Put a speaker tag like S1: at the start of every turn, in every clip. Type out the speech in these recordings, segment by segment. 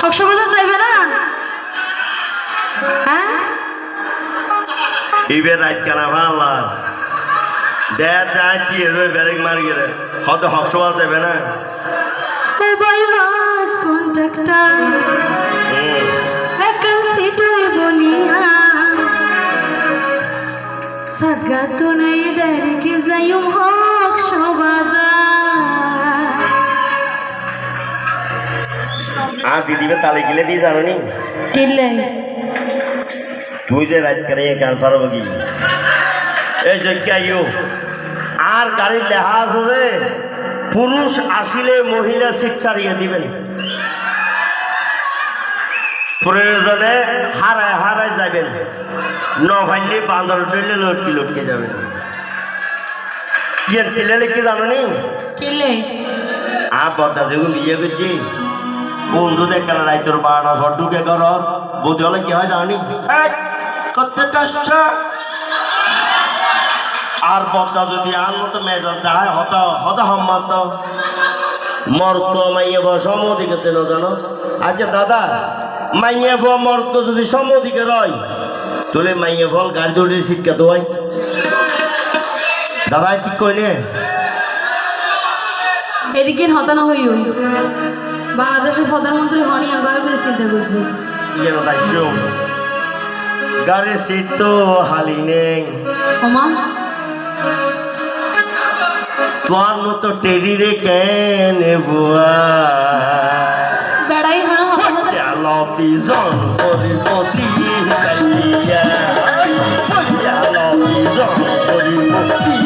S1: কক্সবাজার যাইবে না? হ্যাঁ
S2: ইবের রাত কানা ভাল্লা দেড় যায় কি রয়ে ব্যারেক মারি গেলে হয়তো হকসবাজ দেবে না
S1: ও বাই বাস কন্ট্রাক্টর ভ্যাকেন্সি তুই বনিয়া সাগা তো নাই ডাইরেক্ট যাইম হকসবাজার
S2: দিদিবে তালে গিলে দিয়ে জানো নি
S1: কিনলে
S2: তুই যে রাত কানে গান পারবো কি এই যে আইও আর গাড়ির লেখা আছে যে পুরুষ আসিলে মহিলা সিট ছাড়িয়ে দিবেন প্রয়োজনে হারায় হারায় যাবেন নভাইলে বান্দর টইলে লটকি লটকে যাবেন কি কিলে লিখে জানো নি
S1: কিনলে
S2: বদা যেগুলো বিয়ে করছি বন্ধু দেখে রাইতর 12টার পর ঢুকে ঘর বৌদি হলে কি হয় জানি করতে কষ্ট আর বদা যদি আর মতো মেজাজ দেয় হত হত সম্মত মর্ত মাইয়ে ভ সমদিকে তেন জানো আচ্ছা দাদা মাইয়ে ভ মর্ত যদি সমদিকে রয় তোলে মাইয়ে ফল গাড়ি দৌড়ে শিক্ষা দোয়াই দাদা ঠিক কইলে
S1: এদিকে হতানো হইও বাংলাদেশের প্রধানমন্ত্রী হনি আবার করে চিন্তা করছে
S2: যেন রাজ্য গাড়ির সিট তো হালি নেই
S1: ওমা
S2: তোর মতো টেরি রে কেন বুয়া
S1: বেড়াই হলো
S2: পিজন পতি গাইয়া পিজন পতি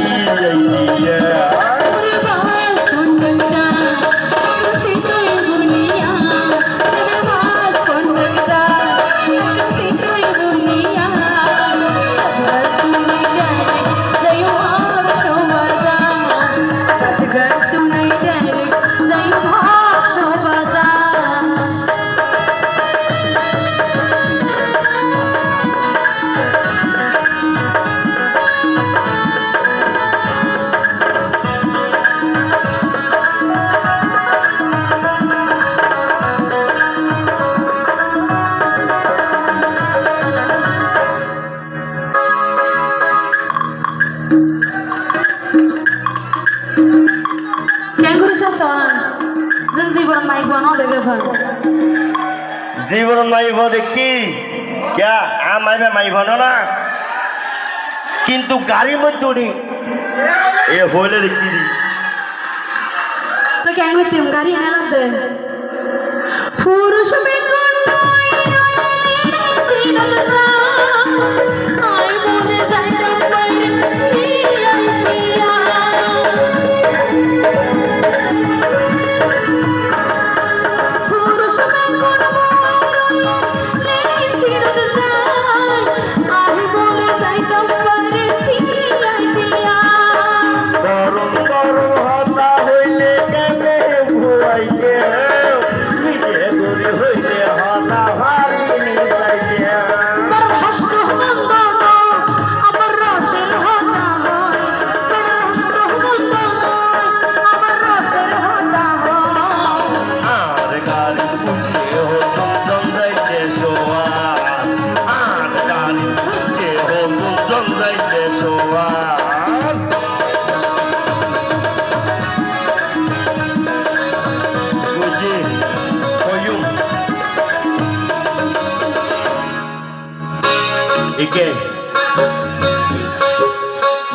S2: গাইয়া জীবন মাইব দেখি ক্যা মাইবে মাইব না কিন্তু গাড়ির মধ্যে উঠি এ হইলে দেখি
S1: তো কেন করতাম গাড়ি এনে দে পুরুষ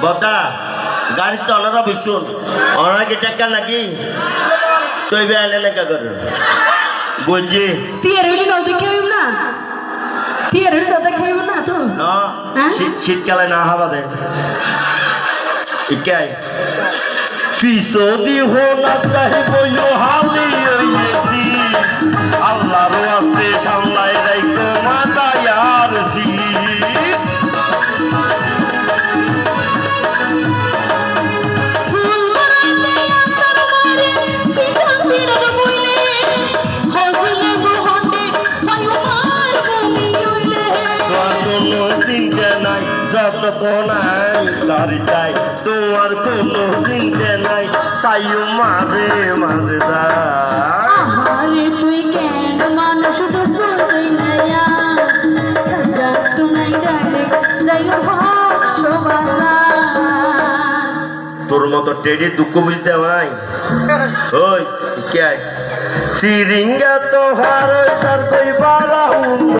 S2: বদা গাড়ি তো অনারা ভীষণ অনারা কি টাকা নাকি তুই বেআইলে লেখা করে বুঝছি
S1: তিয়ার হইলে না দেখে হইব না তিয়ার হইলে না দেখে হইব না তো
S2: শীতকালে না হবা দে ইকাই ফিসদি হোনা চাহিব ইউ হালি হইছি আল্লাহর ওয়াস্তে সামলাই রাইকো মাতা ইয়ার জি নাই তোমার কোনো চিন্তা নাই সাইও মাঝে মাঝে
S1: তুই কেন মানুষ তো বুঝই নাইয়া তুনাই ডাইরেক্ট যাইও বাজার
S2: তোর মতো টেডি দুঃখ বুঝতে ভাই ওই কে সিরিঙ্গা তো হার তার কই বালা